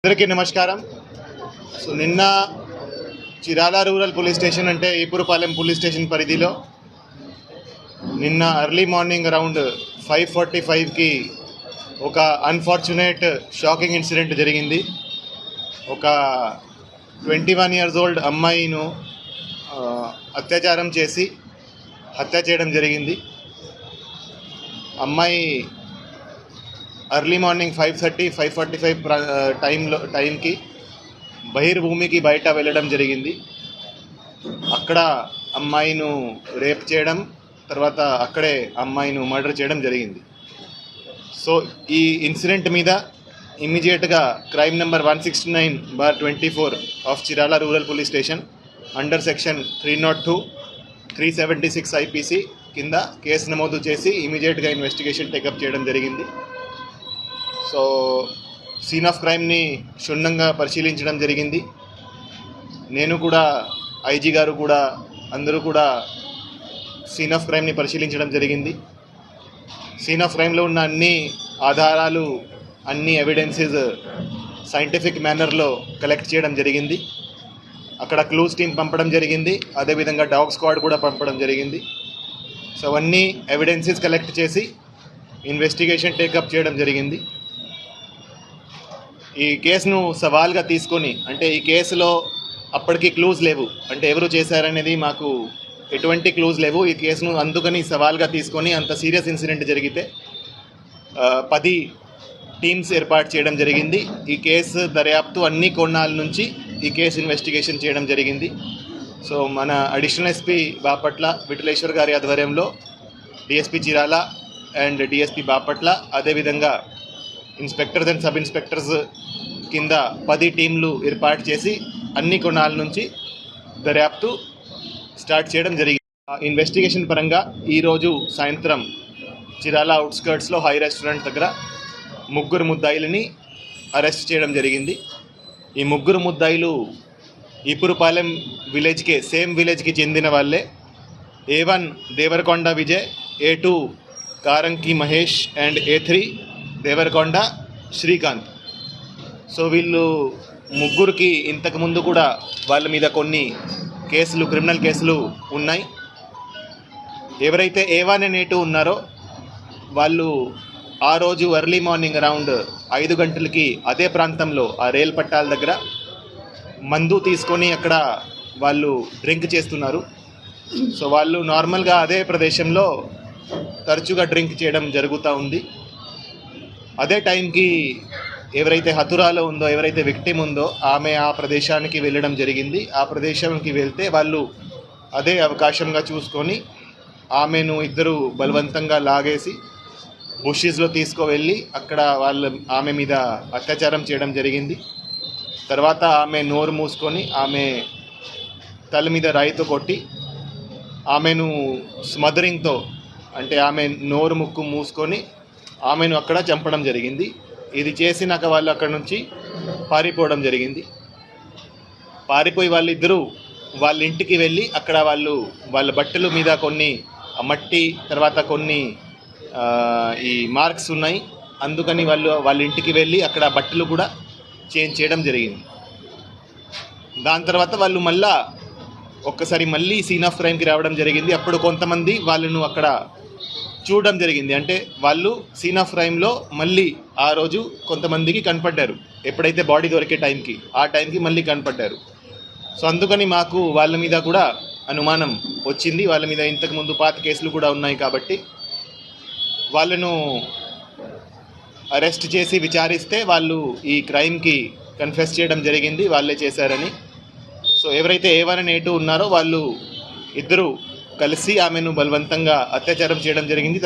అందరికీ నమస్కారం. సో నిన్న చిరాల రూరల్ పోలీస్ స్టేషన్ అంటే ఈపురపాలెం పోలీస్ స్టేషన్ పరిధిలో నిన్న ఎర్లీ మార్నింగ్ అరౌండ్ 5:45కి ఒక అన్ఫార్చునేట్ షాకింగ్ ఇన్సిడెంట్ జరిగింది. ఒక 21 years old అమ్మాయిను అత్యాచారం చేసి హత్య చేయడం జరిగింది. అమ్మాయి ఎర్లీ మార్నింగ్ 5:30-5:45 టైంకి బహిర్భూమికి బయట వెళ్ళడం జరిగింది. అక్కడ అమ్మాయిను రేప్ చేయడం, తర్వాత అక్కడే అమ్మాయిను మర్డర్ చేయడం జరిగింది. సో ఈ ఇన్సిడెంట్ మీద ఇమ్మీడియట్గా crime number 169/24 of Chirala rural police station under section 302, 376 IPC కింద కేసు నమోదు చేసి ఇమీడియట్గా ఇన్వెస్టిగేషన్ టేకప్ చేయడం జరిగింది. సో సీన్ ఆఫ్ క్రైమ్ని క్షుణ్ణంగా పరిశీలించడం జరిగింది. నేను కూడా, ఐజీ గారు కూడా, అందరూ కూడా సీన్ ఆఫ్ క్రైమ్ని పరిశీలించడం జరిగింది. సీన్ ఆఫ్ క్రైమ్లో ఉన్న అన్ని ఆధారాలు, అన్ని ఎవిడెన్సెస్ సైంటిఫిక్ మేనర్లో కలెక్ట్ చేయడం జరిగింది. అక్కడ క్లూస్ టీం పంపడం జరిగింది, అదేవిధంగా డాగ్ స్క్వాడ్ కూడా పంపడం జరిగింది. సో అవన్నీ ఎవిడెన్సెస్ కలెక్ట్ చేసి ఇన్వెస్టిగేషన్ టేకప్ చేయడం జరిగింది. ఈ కేసును సవాల్గా తీసుకొని, అంటే ఈ కేసులో అప్పటికి క్లూజ్ లేవు, అంటే ఎవరు చేశారనేది మాకు ఎటువంటి క్లూజ్ లేవు. ఈ కేసును అందుకని సవాల్గా తీసుకొని, అంత సీరియస్ ఇన్సిడెంట్ జరిగితే 10 టీమ్స్ ఏర్పాటు చేయడం జరిగింది. ఈ కేసు దర్యాప్తు అన్ని కోణాల నుంచి ఈ కేసు ఇన్వెస్టిగేషన్ చేయడం జరిగింది. సో మన అడిషనల్ ఎస్పీ బాపట్ల విఠలేశ్వర్ గారి ఆధ్వర్యంలో DSP Chirala and DSP Bapatla, అదేవిధంగా ఇన్స్పెక్టర్స్ అండ్ సబ్ ఇన్స్పెక్టర్స్ కింద 10 టీంలు ఏర్పాటు చేసి అన్ని కోణాల నుంచి దర్యాప్తు స్టార్ట్ చేయడం జరిగింది. ఇన్వెస్టిగేషన్ పరంగా ఈరోజు సాయంత్రం చిరాల అవుట్స్కర్ట్స్లో హై రెస్టారెంట్ దగ్గర 3 ముద్దాయిలని అరెస్ట్ చేయడం జరిగింది. ఈ 3 ముద్దాయిలు ఈపురపాలెం విలేజ్కే, సేమ్ విలేజ్కి చెందిన వాళ్ళే. A1 Devarakonda Vijay, A2 Karanki Mahesh and A3 Devarakonda Srikanth. So వీళ్ళు ముగ్గురికి ఇంతకుముందు కూడా వాళ్ళ మీద కొన్ని కేసులు, క్రిమినల్ కేసులు ఉన్నాయి. ఎవరైతే A1 and A2 ఉన్నారో వాళ్ళు ఆ రోజు ఎర్లీ మార్నింగ్ అరౌండ్ 5 గంటలకి అదే ప్రాంతంలో, ఆ రైలు పట్టాల దగ్గర మందు తీసుకొని అక్కడ వాళ్ళు డ్రింక్ చేస్తున్నారు. సో వాళ్ళు నార్మల్గా అదే ప్రదేశంలో తరచుగా డ్రింక్ చేయడం జరుగుతూ ఉంది. అదే టైంకి ఎవరైతే హతురాలో ఉందో, ఎవరైతే విక్టిమ్ ఉందో, ఆమె ఆ ప్రదేశానికి వెళ్ళడం జరిగింది. ఆ ప్రదేశానికి వెళ్తే వాళ్ళు అదే అవకాశంగా చూసుకొని ఆమెను ఇద్దరు బలవంతంగా లాగేసి బుషెస్లో తీసుకువెళ్ళి అక్కడ ఆమె మీద అత్యాచారం చేయడం జరిగింది. తర్వాత ఆమె నోరు మూసుకొని ఆమె తల మీద రాయితో కొట్టి ఆమెను స్మదరింగ్తో, అంటే ఆమె నోరు ముక్కు మూసుకొని ఆమెను అక్కడ చంపడం జరిగింది. ఇది చేసినాక వాళ్ళు అక్కడ నుంచి పారిపోవడం జరిగింది. పారిపోయి వాళ్ళిద్దరూ వాళ్ళ ఇంటికి వెళ్ళి అక్కడ వాళ్ళ బట్టల మీద కొన్ని మట్టి, తర్వాత కొన్ని ఈ మార్క్స్ ఉన్నాయి. అందుకని వాళ్ళ ఇంటికి వెళ్ళి అక్కడ బట్టలు కూడా చేంజ్ చేయడం జరిగింది. దాని తర్వాత వాళ్ళు ఒక్కసారి మళ్ళీ సీన్ ఆఫ్ క్రైమ్కి రావడం జరిగింది. అప్పుడు కొంతమంది వాళ్ళను అక్కడ చూడడం జరిగింది. అంటే వాళ్ళు సీన్ ఆఫ్ క్రైమ్లో మళ్ళీ ఆ రోజు కొంతమందికి కనపడ్డారు. ఎప్పుడైతే బాడీ దొరికే టైంకి, ఆ టైంకి మళ్ళీ కనపడ్డారు. సో అందుకని మాకు వాళ్ళ మీద కూడా అనుమానం వచ్చింది. వాళ్ళ మీద ఇంతకుముందు పాత కేసులు కూడా ఉన్నాయి కాబట్టి వాళ్ళను అరెస్ట్ చేసి విచారిస్తే వాళ్ళు ఈ క్రైమ్కి కన్ఫెస్ చేయడం జరిగింది, వాళ్ళే చేశారని. సో ఎవరైతే A1 and A2 ఉన్నారో వాళ్ళు ఇద్దరు కలిసి ఆమెను బలవంతంగా అత్యాచారం చేయడం జరిగింది.